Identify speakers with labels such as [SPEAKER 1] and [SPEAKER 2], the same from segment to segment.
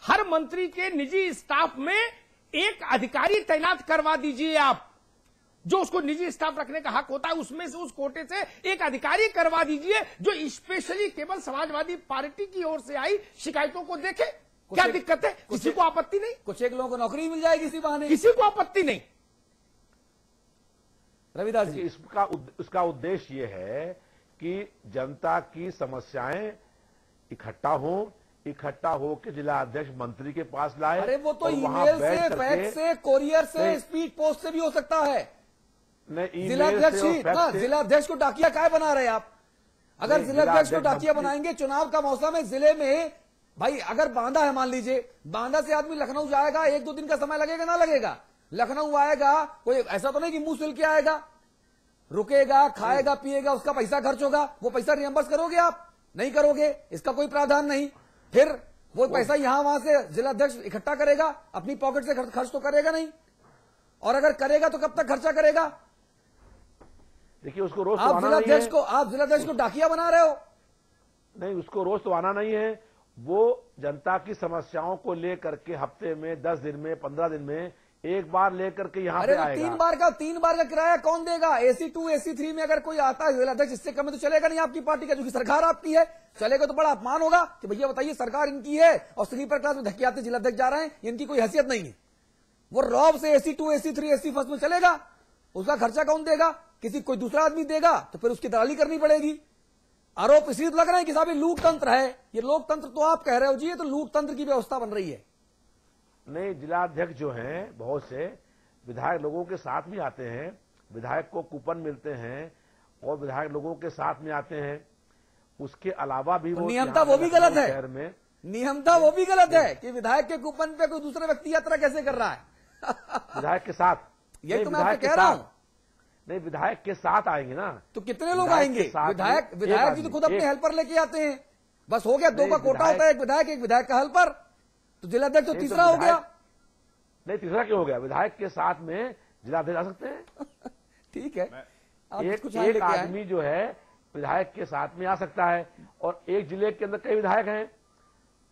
[SPEAKER 1] हर मंत्री के निजी स्टाफ में एक अधिकारी तैनात करवा दीजिए आप, जो उसको निजी स्टाफ रखने का हक होता है, उसमें से उस कोटे से एक अधिकारी करवा दीजिए जो स्पेशली केवल समाजवादी पार्टी की ओर से आई शिकायतों को देखे। क्या दिक्कत है? किसी को आपत्ति नहीं।
[SPEAKER 2] कुछ एक लोगों को नौकरी मिल जाएगी इसी बहाने,
[SPEAKER 1] किसी को आपत्ति नहीं।
[SPEAKER 2] रविदास जी,
[SPEAKER 3] इसका उद्देश्य यह है कि जनता की समस्याएं इकट्ठा हो के जिला अध्यक्ष मंत्री के पास लाए।
[SPEAKER 2] अरे वो तो ईमेल से, फैक्स से, कोरियर से, स्पीड पोस्ट से भी हो सकता है। जिलाध्यक्ष को डाकिया काय बना रहे आप? अगर जिलाध्यक्ष को डाकिया बनाएंगे, चुनाव का मौसम है, जिले में भाई अगर बांदा है, मान लीजिए बांदा से आदमी लखनऊ जाएगा, 1-2 दिन का समय लगेगा ना लगेगा? लखनऊ आएगा, कोई ऐसा तो नहीं कि मुंह सिल के आएगा, रुकेगा, खाएगा, पिएगा, उसका पैसा खर्च होगा, वो पैसा रियम्बर्स करोगे आप? नहीं करोगे, इसका कोई प्रावधान नहीं। फिर वो पैसा यहां वहां से जिलाध्यक्ष इकट्ठा करेगा, अपनी पॉकेट से खर्च तो करेगा नहीं, और अगर करेगा तो कब तक खर्चा करेगा?
[SPEAKER 3] देखिए, उसको रोज
[SPEAKER 2] आप जिलाध्यक्ष को डाकिया बना रहे हो।
[SPEAKER 3] नहीं, उसको रोज तो आना नहीं है। वो जनता की समस्याओं को लेकर के हफ्ते में, 10 दिन में, 15 दिन में एक बार लेकर के यहाँ पे आएगा।
[SPEAKER 2] 3 बार का किराया कौन देगा? AC2 AC3 में अगर कोई आता है जिलाध्यक्ष, इससे कम तो चलेगा नहीं आपकी पार्टी का, जो कि सरकार आपकी है। चलेगा तो बड़ा अपमान होगा कि भैया बताइए सरकार इनकी है और स्लीपर क्लास में धक्के आते जिलाध्यक्ष जा रहे हैं, इनकी कोई हैसियत नहीं है। वो रॉब से AC2 AC3 AC1 में चलेगा, उसका खर्चा कौन देगा? कोई दूसरा आदमी देगा, तो फिर उसकी दलाली करनी पड़ेगी। आरोप इसलिए लग रहा है कि साहब ये लोकतंत्र है। ये लोकतंत्र तो आप कह रहे हो जी, ये तो लोकतंत्र की व्यवस्था बन रही है।
[SPEAKER 3] नहीं, जिलाध्यक्ष जो हैं बहुत से विधायक लोगों के साथ भी आते हैं, विधायक को कूपन मिलते हैं और विधायक लोगों के साथ में आते हैं। उसके अलावा भी वो
[SPEAKER 2] नियमता वो भी गलत है,
[SPEAKER 3] शहर में
[SPEAKER 2] नियमता वो भी गलत है कि विधायक के कूपन पे कोई दूसरा व्यक्ति यात्रा कैसे कर रहा है?
[SPEAKER 3] विधायक के साथ,
[SPEAKER 2] यही तो मैं आपको कह रहा हूं।
[SPEAKER 3] नहीं, विधायक के साथ आएंगे ना, तो
[SPEAKER 2] कितने लोग आएंगे? विधायक जी तो खुद अपने हेल्पर लेके आते हैं। बस हो गया, 2 का कोटा होता है, एक विधायक का हेल्पर, तो जिलाध्यक्ष तो तीसरा हो गया।
[SPEAKER 3] नहीं, तीसरा क्यों हो गया? विधायक के साथ में जिलाध्यक्ष आ सकते हैं।
[SPEAKER 2] ठीक है,
[SPEAKER 3] एक आदमी जो है विधायक के साथ में आ सकता है, और एक जिले के अंदर कई विधायक हैं,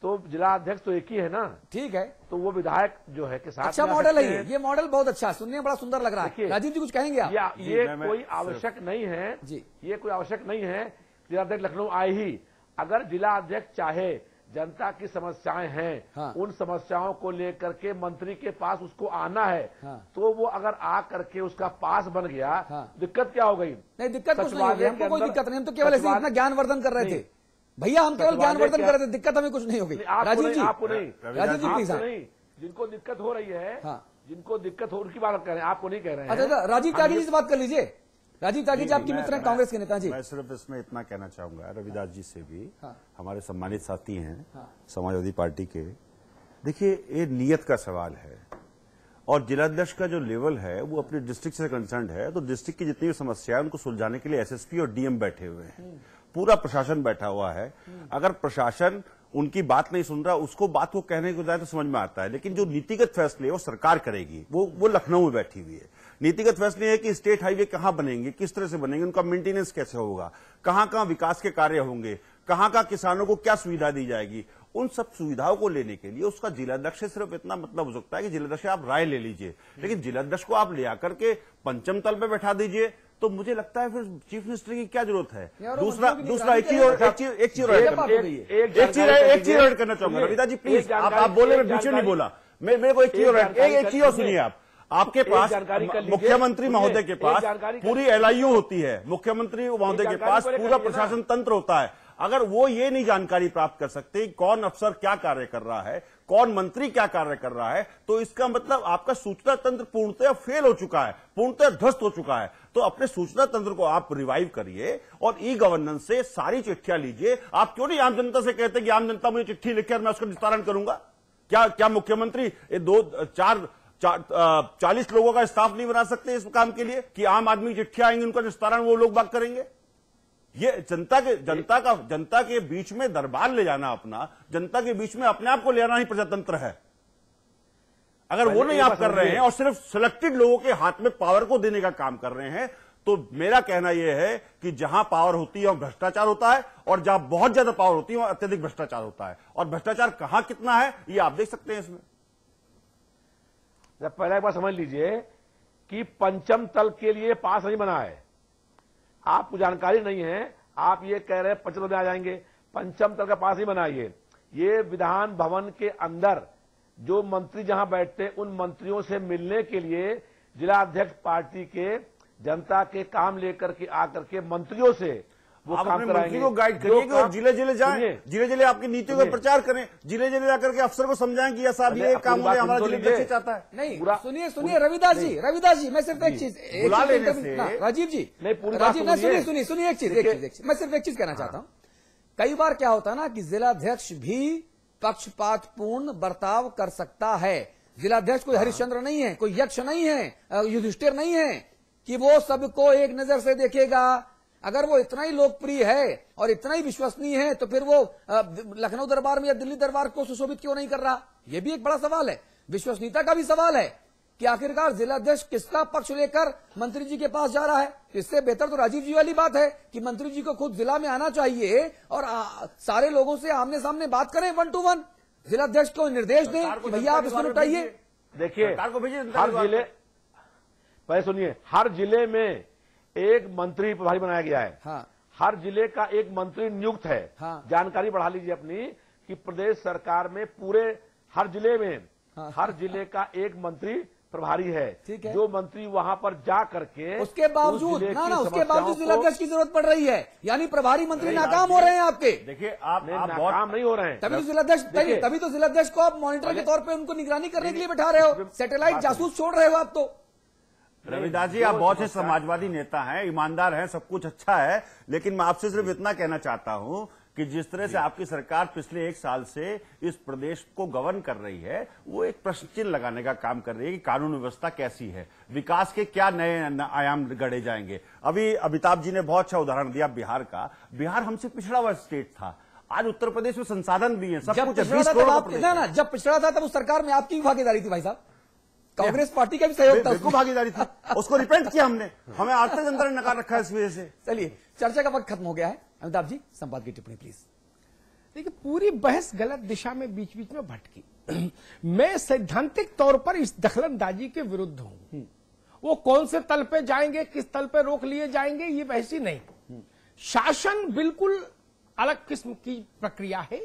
[SPEAKER 3] तो जिला अध्यक्ष तो एक ही है ना।
[SPEAKER 2] ठीक है,
[SPEAKER 3] तो वो विधायक जो है के साथ
[SPEAKER 2] अच्छा मॉडल है ये मॉडल बहुत अच्छा, सुनने में बड़ा सुंदर लग रहा है। राजीव जी कुछ कहेंगे आप?
[SPEAKER 3] ये कोई आवश्यक नहीं है जी, ये कोई आवश्यक नहीं है जिला अध्यक्ष लखनऊ आए ही। अगर जिला अध्यक्ष चाहे, जनता की समस्याएं हैं, उन समस्याओं को लेकर के मंत्री के पास उसको आना है, तो वो अगर आ करके उसका पास बन गया, दिक्कत क्या हो गई?
[SPEAKER 2] नहीं, दिक्कत कुछ नहीं होगी, हमको कोई दिक्कत नहीं, हम तो केवल ऐसे इतना ज्ञानवर्धन कर रहे थे भैया, हम केवल ज्ञानवर्धन कर रहे थे, दिक्कत हमें कुछ नहीं होगी। राजीव जी,
[SPEAKER 3] आपको नहीं,
[SPEAKER 2] राजीव जी प्लीज,
[SPEAKER 3] जिनको दिक्कत हो रही है, जिनको दिक्कत हो उनकी बात कर रहे हैं, आपको नहीं कह रहे हैं।
[SPEAKER 2] अच्छा, राजीव त्यागी जी से बात कर लीजिए। राजीव त्यागी जी आपके मित्र हैं, कांग्रेस के नेता जी।
[SPEAKER 4] मैं सिर्फ इसमें इतना कहना चाहूंगा रविदास जी से भी, हमारे सम्मानित साथी हैं समाजवादी पार्टी के। देखिए, ये नियत का सवाल है, और जिलाध्यक्ष का जो लेवल है वो अपने डिस्ट्रिक्ट से कंसर्न है, तो डिस्ट्रिक्ट की जितनी भी समस्या है उनको सुलझाने के लिए एसएसपी और डीएम बैठे हुए हैं, पूरा प्रशासन बैठा हुआ है। अगर प्रशासन उनकी बात नहीं सुन रहा, उसको बात को कहने को जाए तो समझ में आता है, लेकिन जो नीतिगत फैसले वो सरकार करेगी, वो लखनऊ में बैठी हुई है। नीतिगत फैसले है कि स्टेट हाईवे कहां बनेंगे, किस तरह से बनेंगे, उनका मेंटेनेंस कैसे होगा, कहां कहां विकास के कार्य होंगे, कहां कहां किसानों को क्या सुविधा दी जाएगी, उन सब सुविधाओं को लेने के लिए उसका जिलाध्यक्ष से सिर्फ इतना मतलब हो सकता है कि जिलाध्यक्ष आप राय ले लीजिए, लेकिन जिलाध्यक्ष को आप ले आकर के पंचम तल पे बैठा दीजिए, तो मुझे लगता है फिर चीफ मिनिस्टर की क्या जरूरत है। दूसरा एक चीज ऐड करना चाहूंगा रविदा जी प्लीज, आप बोले, मैं पीछे नहीं बोला, मेरे को एक चीज और सुनिए। आपके पास मुख्यमंत्री महोदय के पास पूरी एलआईयू होती है, मुख्यमंत्री महोदय के पास पूरा प्रशासन तंत्र होता है। अगर वो ये नहीं जानकारी प्राप्त कर सकते कौन अफसर क्या कार्य कर रहा है, कौन मंत्री क्या कार्य कर रहा है, तो इसका मतलब आपका सूचना तंत्र पूर्णतः फेल हो चुका है, पूर्णतः ध्वस्त हो चुका है। तो अपने सूचना तंत्र को आप रिवाइव करिए और ई गवर्नेंस से सारी चिट्ठियां लीजिए। आप क्यों नहीं आम जनता से कहते कि आम जनता मुझे चिट्ठी लिखे और मैं उसका निस्तारण करूंगा? क्या मुख्यमंत्री 40 लोगों का स्टाफ नहीं बना सकते इस काम के लिए कि आम आदमी चिट्ठियां आएंगी, उनका निस्तारण वो लोग बात करेंगे? ये जनता के बीच में दरबार ले जाना, अपना जनता के बीच में अपने आप को ले आना ही प्रजातंत्र है। अगर वो नहीं आप कर रहे हैं और सिर्फ सिलेक्टेड लोगों के हाथ में पावर को देने का काम कर रहे हैं, तो मेरा कहना यह है कि जहां पावर होती है वहां भ्रष्टाचार होता है, और जहां बहुत ज्यादा पावर होती है वहां अत्यधिक भ्रष्टाचार होता है। और भ्रष्टाचार कहां कितना है ये आप देख सकते हैं इसमें।
[SPEAKER 3] जब पहला एक बार समझ लीजिए कि पंचम तल के लिए पास नहीं बना है, आपको जानकारी नहीं है, आप ये कह रहे हैं पंचम तल में आ जाएंगे, पंचम तल का पास नहीं बनाइए। ये विधान भवन के अंदर जो मंत्री जहां बैठते हैं उन मंत्रियों से मिलने के लिए जिला अध्यक्ष पार्टी के जनता के काम लेकर के आकर के मंत्रियों से वो
[SPEAKER 4] आप
[SPEAKER 3] काम
[SPEAKER 4] अपने
[SPEAKER 3] कराएंगे।
[SPEAKER 4] मंत्री को गाइड करिए और जिले जिले जाएं, जिले जिले आपकी नीतियों का प्रचार करें, जिले जिले जाकर के अफसर को समझाएं कि साहब ये काम मुझे हमारा जिला अध्यक्ष चाहता है।
[SPEAKER 2] नहीं, सुनिए रविदास जी, मैं सिर्फ एक चीज
[SPEAKER 4] बुला लेने से
[SPEAKER 2] राजीव जी,
[SPEAKER 3] राजीव
[SPEAKER 2] सुनिए एक चीज, मैं सिर्फ एक चीज कहना चाहता हूं। कई बार क्या होता है ना कि जिलाध्यक्ष भी पक्षपातपूर्ण बर्ताव कर सकता है। जिलाध्यक्ष कोई हरिश्चंद्र नहीं है, कोई यक्ष नहीं है, युधिष्ठिर नहीं है कि वो सबको एक नजर से देखेगा। अगर वो इतना ही लोकप्रिय है और इतना ही विश्वसनीय है तो फिर वो लखनऊ दरबार में या दिल्ली दरबार को सुशोभित क्यों नहीं कर रहा? ये भी एक बड़ा सवाल है, विश्वसनीयता का भी सवाल है कि आखिरकार जिलाध्यक्ष किसका पक्ष लेकर मंत्री जी के पास जा रहा है। इससे बेहतर तो राजीव जी वाली बात है कि मंत्री जी को खुद जिला में आना चाहिए और सारे लोगों से आमने सामने बात करें, 1 to 1 जिलाध्यक्ष को निर्देश दें कि भैया आप इसमें उठाइए।
[SPEAKER 3] देखिए, हर जिले, पहले सुनिए, हर जिले में एक मंत्री प्रभारी बनाया गया है।
[SPEAKER 2] हाँ।
[SPEAKER 3] हर जिले का एक मंत्री नियुक्त है।
[SPEAKER 2] हाँ।
[SPEAKER 3] जानकारी बढ़ा लीजिए अपनी कि प्रदेश सरकार में पूरे हर जिले में हर जिले का एक मंत्री प्रभारी है।
[SPEAKER 2] ठीक है।
[SPEAKER 3] जो मंत्री वहां पर जा करके
[SPEAKER 2] उसके बावजूद उसके बावजूद जिलाध्यक्ष की जरूरत पड़ रही है, यानी प्रभारी मंत्री नाकाम हो रहे हैं आपके।
[SPEAKER 4] देखिए आप
[SPEAKER 3] नाकाम नहीं हो रहे हैं।
[SPEAKER 2] तभी तो जिलाध्यक्ष को आप मॉनिटर के तौर पे उनको निगरानी करने के लिए बैठा रहे हो, सैटेलाइट जासूस छोड़ रहे हो आप तो।
[SPEAKER 4] रविदास जी, आप बहुत से समाजवादी नेता हैं, ईमानदार हैं, सब कुछ अच्छा है, लेकिन मैं आपसे सिर्फ इतना कहना चाहता हूं कि जिस तरह से आपकी सरकार पिछले 1 साल से इस प्रदेश को गवर्न कर रही है, वो एक प्रश्न चिन्ह लगाने का काम कर रही है कि कानून व्यवस्था कैसी है, विकास के क्या नए आयाम गढ़े जाएंगे। अभी अमिताभ जी ने बहुत अच्छा उदाहरण दिया बिहार का। बिहार हमसे पिछड़ा हुआ स्टेट था, आज उत्तर प्रदेश में संसाधन भी है, सब कुछ है। 20 करोड़
[SPEAKER 2] जब पिछड़ा था तब उस सरकार में आपकी भी भागीदारी थी भाई साहब, कांग्रेस पार्टी का भी सहयोग था,
[SPEAKER 4] उसको भागीदारी थी, उसको रिपेंट किया हमने, हमें आज तक जनता ने नकार रखा है इस वजह से।
[SPEAKER 2] चलिए, चर्चा का वक्त खत्म हो गया है। अमिताभ जी, संवाद की टिप्पणी प्लीज।
[SPEAKER 1] देखिए, पूरी बहस गलत दिशा में बीच बीच में भटकी। मैं सैद्धांतिक तौर पर इस दखलंदाजी के विरुद्ध हूं। वो कौन से तल पे जाएंगे, किस तल पे रोक लिए जाएंगे, ये बहस ही नहीं। शासन बिल्कुल अलग किस्म की प्रक्रिया है,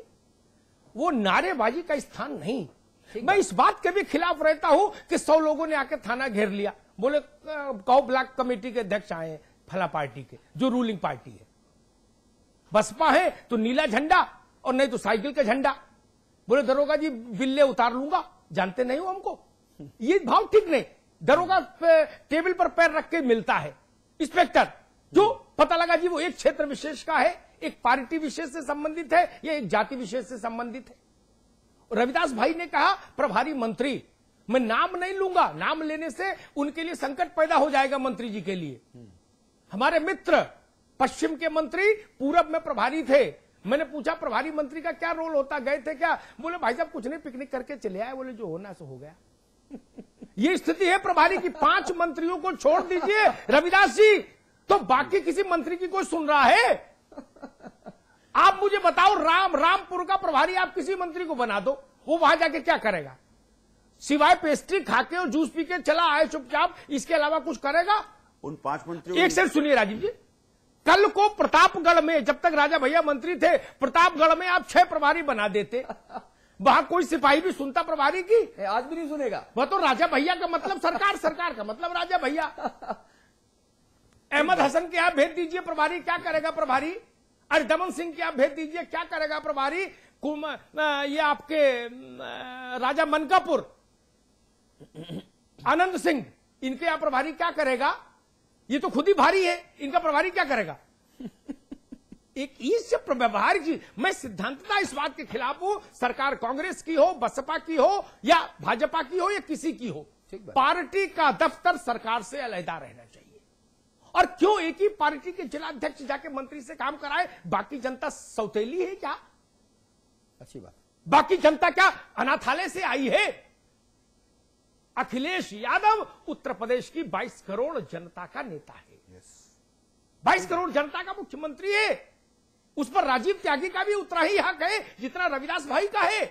[SPEAKER 1] वो नारेबाजी का स्थान नहीं। मैं इस बात के भी खिलाफ रहता हूं कि 100 लोगों ने आके थाना घेर लिया, बोले कौ ब्लॉक कमेटी के अध्यक्ष आए फला पार्टी के, जो रूलिंग पार्टी है। बसपा है तो नीला झंडा और नहीं तो साइकिल का झंडा, बोले दरोगा जी बिल्ले उतार लूंगा, जानते नहीं हो हमको। ये भाव ठीक नहीं। दरोगा टेबल पर पैर रख के मिलता है इंस्पेक्टर, जो पता लगा जी वो एक क्षेत्र विशेष का है, एक पार्टी विशेष से संबंधित है या एक जाति विशेष से संबंधित है। रविदास भाई ने कहा प्रभारी मंत्री, मैं नाम नहीं लूंगा, नाम लेने से उनके लिए संकट पैदा हो जाएगा मंत्री जी के लिए। हमारे मित्र पश्चिम के मंत्री पूरब में प्रभारी थे, मैंने पूछा प्रभारी मंत्री का क्या रोल होता, गए थे क्या? बोले भाई साहब कुछ नहीं, पिकनिक करके चले आए, बोले जो होना सो हो गया। ये स्थिति है प्रभारी की। 5 मंत्रियों को छोड़ दीजिए रविदास जी, तो बाकी किसी मंत्री की कोई सुन रहा है? आप मुझे बताओ, रामपुर का प्रभारी आप किसी मंत्री को बना दो, वो वहां जाके क्या करेगा? सिवाय पेस्ट्री खाके और जूस पी के चला आए चुपचाप, इसके अलावा कुछ करेगा?
[SPEAKER 4] उन 5 मंत्रियों,
[SPEAKER 1] एक सेकंड सुनिए राजीव जी, कल को प्रतापगढ़ में जब तक राजा भैया मंत्री थे, प्रतापगढ़ में आप 6 प्रभारी बना देते, वहां कोई सिपाही भी सुनता प्रभारी की?
[SPEAKER 2] आज भी नहीं सुनेगा।
[SPEAKER 1] वह तो राजा भैया का मतलब सरकार, सरकार का मतलब राजा भैया। अहमद हसन के आप भेज दीजिए प्रभारी, क्या करेगा प्रभारी? अरे दमन सिंह के आप भेज दीजिए, क्या करेगा प्रभारी? ये आपके राजा मनकापुर, आनंद सिंह, इनके आप प्रभारी क्या करेगा? ये तो खुद ही भारी है, इनका प्रभारी क्या करेगा? एक इससे व्यवहार की, मैं सिद्धांतता इस बात के खिलाफ हूं, सरकार कांग्रेस की हो, बसपा की हो या भाजपा की हो या किसी की हो, पार्टी का दफ्तर सरकार से अलहदा रहना चाहिए। और क्यों एक ही पार्टी के जिलाध्यक्ष जाके मंत्री से काम कराए? बाकी जनता सौतेली है क्या?
[SPEAKER 2] अच्छी बात।
[SPEAKER 1] बाकी जनता क्या अनाथालय से आई है? अखिलेश यादव उत्तर प्रदेश की 22 करोड़ जनता का नेता है। 22 करोड़ जनता का मुख्यमंत्री है, उस पर राजीव त्यागी का भी उतना ही हक है जितना रविदास भाई का है।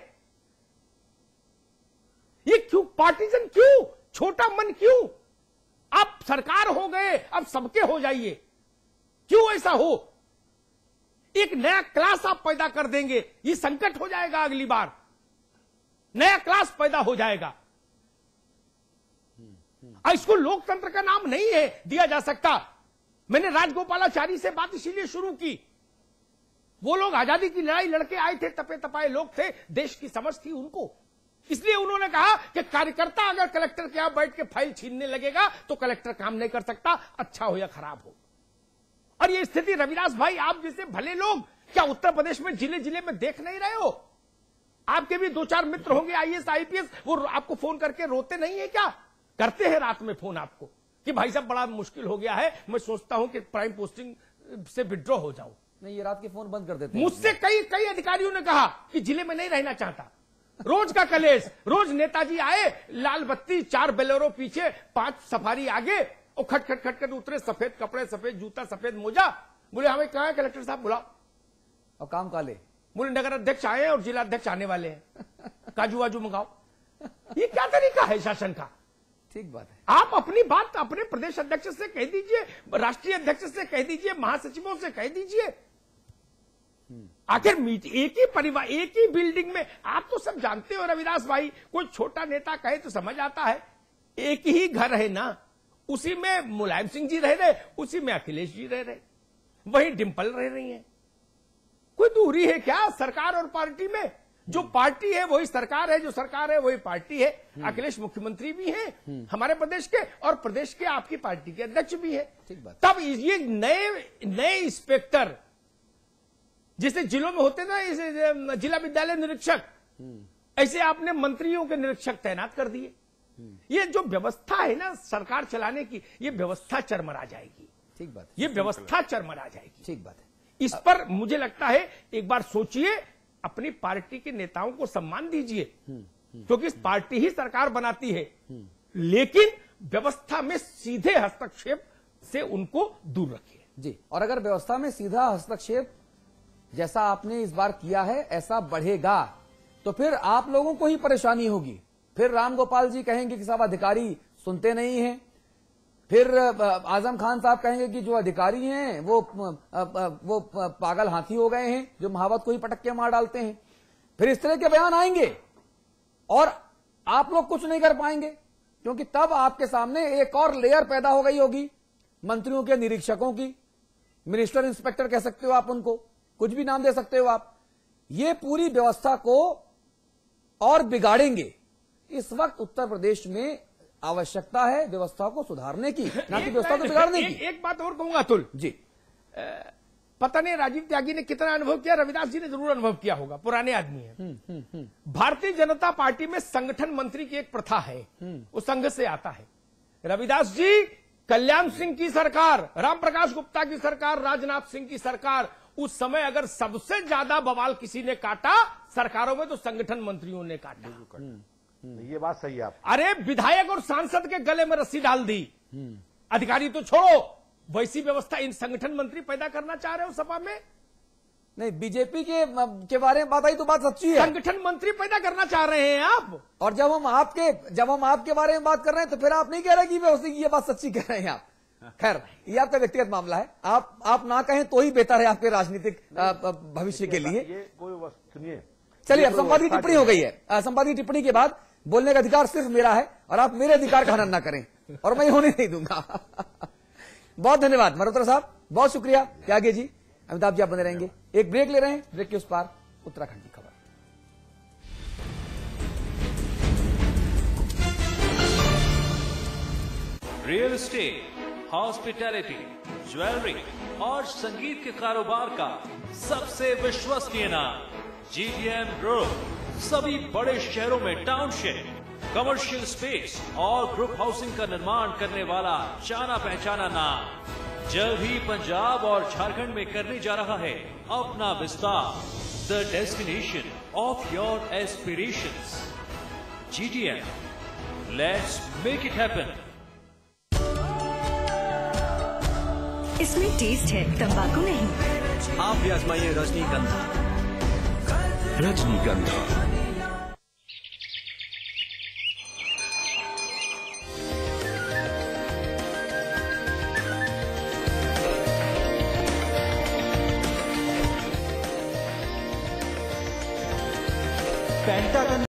[SPEAKER 1] ये क्यों पार्टीजन, क्यों छोटा मन, क्यों? आप सरकार हो गए, अब सबके हो जाइए, क्यों ऐसा हो? एक नया क्लास आप पैदा कर देंगे, ये संकट हो जाएगा। अगली बार नया क्लास पैदा हो जाएगा। इसको लोकतंत्र का नाम नहीं है दिया जा सकता। मैंने राजगोपालाचारी से बात इसीलिए शुरू की, वो लोग आजादी की लड़ाई लड़के आए थे, तपे तपाए लोग थे, देश की समझ थी उनको, इसलिए उन्होंने कहा कि कार्यकर्ता अगर कलेक्टर के यहां बैठ के फाइल छीनने लगेगा तो कलेक्टर काम नहीं कर सकता, अच्छा हो या खराब हो। और ये स्थिति रविदास भाई, आप जैसे भले लोग क्या उत्तर प्रदेश में जिले जिले में देख नहीं रहे हो? आपके भी 2-4 मित्र होंगे आईएएस आईपीएस, वो आपको फोन करके रोते नहीं है क्या? करते हैं रात में फोन आपको कि भाई साहब बड़ा मुश्किल हो गया है, मैं सोचता हूं कि प्राइम पोस्टिंग से विड्रॉ हो जाऊं।
[SPEAKER 2] नहीं, ये रात के फोन बंद कर देते हैं।
[SPEAKER 1] मुझसे कई अधिकारियों ने कहा कि जिले में नहीं रहना चाहता, रोज का कलेश, रोज नेताजी आए, लाल बत्ती, 4 बेलेरो पीछे, 5 सफारी आगे, और खट खट खट खट उतरे, सफेद कपड़े, सफेद जूता, सफेद मोजा। बोले हमें कहा है कलेक्टर साहब बुलाओ,
[SPEAKER 2] और काम काले। बोले
[SPEAKER 1] नगर अध्यक्ष आए और जिला अध्यक्ष आने वाले हैं, काजू वाजू मंगाओ। ये क्या तरीका है शासन का?
[SPEAKER 2] ठीक बात है।
[SPEAKER 1] आप अपनी बात अपने प्रदेश अध्यक्ष से कह दीजिए, राष्ट्रीय अध्यक्ष से कह दीजिए, महासचिवों से कह दीजिए। आखिर एक ही परिवार, एक ही बिल्डिंग में, आप तो सब जानते हो रविदास भाई, कोई छोटा नेता कहे तो समझ आता है, एक ही घर है ना, उसी में मुलायम सिंह जी रह रहे, उसी में अखिलेश जी रह रहे, वही डिंपल रह रही है। कोई दूरी है क्या सरकार और पार्टी में? जो पार्टी है वही सरकार है, जो सरकार है वही पार्टी है। अखिलेश मुख्यमंत्री भी हैं हमारे प्रदेश के, और प्रदेश के आपकी पार्टी के अध्यक्ष भी है। तब ये नए इंस्पेक्टर जैसे जिलों में होते ना, इसे जिला विद्यालय निरीक्षक, ऐसे आपने मंत्रियों के निरीक्षक तैनात कर दिए। ये जो व्यवस्था है ना सरकार चलाने की, ये व्यवस्था चरमरा जाएगी। ठीक बात, ये व्यवस्था चरमरा जाएगी। ठीक बात है। इस पर मुझे लगता है एक बार सोचिए, अपनी पार्टी के नेताओं को सम्मान दीजिए, क्योंकि इस पार्टी ही सरकार बनाती है, लेकिन व्यवस्था में सीधे हस्तक्षेप से उनको दूर रखिए।
[SPEAKER 2] जी, और अगर व्यवस्था में सीधा हस्तक्षेप जैसा आपने इस बार किया है ऐसा बढ़ेगा तो फिर आप लोगों को ही परेशानी होगी। फिर राम गोपाल जी कहेंगे कि साहब अधिकारी सुनते नहीं हैं, फिर आजम खान साहब कहेंगे कि जो अधिकारी हैं वो पागल हाथी हो गए हैं, जो महावत को ही पटक के मार डालते हैं। फिर इस तरह के बयान आएंगे और आप लोग कुछ नहीं कर पाएंगे, क्योंकि तब आपके सामने एक और लेयर पैदा हो गई होगी मंत्रियों के, निरीक्षकों की। मिनिस्टर इंस्पेक्टर कह सकते हो आप उनको, कुछ भी नाम दे सकते हो आप। ये पूरी व्यवस्था को और बिगाड़ेंगे। इस वक्त उत्तर प्रदेश में आवश्यकता है व्यवस्था को सुधारने की, ना कि व्यवस्था को बिगाड़ने की।
[SPEAKER 1] एक बात और कहूंगा अतुल जी, पता नहीं राजीव त्यागी ने कितना अनुभव किया, रविदास जी ने जरूर अनुभव किया होगा, पुराने आदमी है। भारतीय जनता पार्टी में संगठन मंत्री की एक प्रथा है, वो संघ से आता है। रविदास जी कल्याण सिंह की सरकार, राम प्रकाश गुप्ता की सरकार, राजनाथ सिंह की सरकार, उस समय अगर सबसे ज्यादा बवाल किसी ने काटा सरकारों में तो संगठन मंत्रियों ने काटा।
[SPEAKER 3] ये बात सही है आप।
[SPEAKER 1] अरे विधायक और सांसद के गले में रस्सी डाल दी। अधिकारी तो छोड़ो, वैसी व्यवस्था इन संगठन मंत्री पैदा करना चाह रहे हो सपा में?
[SPEAKER 2] नहीं, बीजेपी के बारे में बात आई तो बात सच्ची है,
[SPEAKER 1] संगठन मंत्री पैदा करना चाह रहे हैं आप।
[SPEAKER 2] और जब हम आपके बारे में बात कर रहे हैं तो फिर आप नहीं कह रहे कि व्यवस्था ये बात सच्ची कह रहे हैं आप। खैर, ये आपका व्यक्तिगत मामला है, आप ना कहें तो ही बेहतर है आपके राजनीतिक भविष्य के लिए।
[SPEAKER 3] ये कोई सुनिए,
[SPEAKER 2] चलिए, अब संपादकीय टिप्पणी हो गई है। संपादकीय टिप्पणी के बाद बोलने का अधिकार सिर्फ मेरा है, और आप मेरे अधिकार का हनन ना करें, और मैं होने नहीं दूंगा। बहुत धन्यवाद मल्होत्रा साहब, बहुत शुक्रिया। त्यागी जी, अमिताभ जी आप बने रहेंगे। एक ब्रेक ले रहे हैं, ब्रेक के उस पार उत्तराखंड की खबर।
[SPEAKER 5] रियल एस्टेट, हॉस्पिटैलिटी, ज्वेलरी और संगीत के कारोबार का सबसे विश्वसनीय नाम GTM ग्रुप। सभी बड़े शहरों में टाउनशिप, कमर्शियल स्पेस और ग्रुप हाउसिंग का निर्माण करने वाला जाना पहचाना नाम जल्द ही पंजाब और झारखंड में करने जा रहा है अपना विस्तार। The destination of your aspirations, GTM, let's make it happen.
[SPEAKER 6] इसमें टेस्ट है, तंबाकू नहीं।
[SPEAKER 7] आप भी आजमाइए रजनीगंधा। रजनीगंधा।
[SPEAKER 8] पेंटागन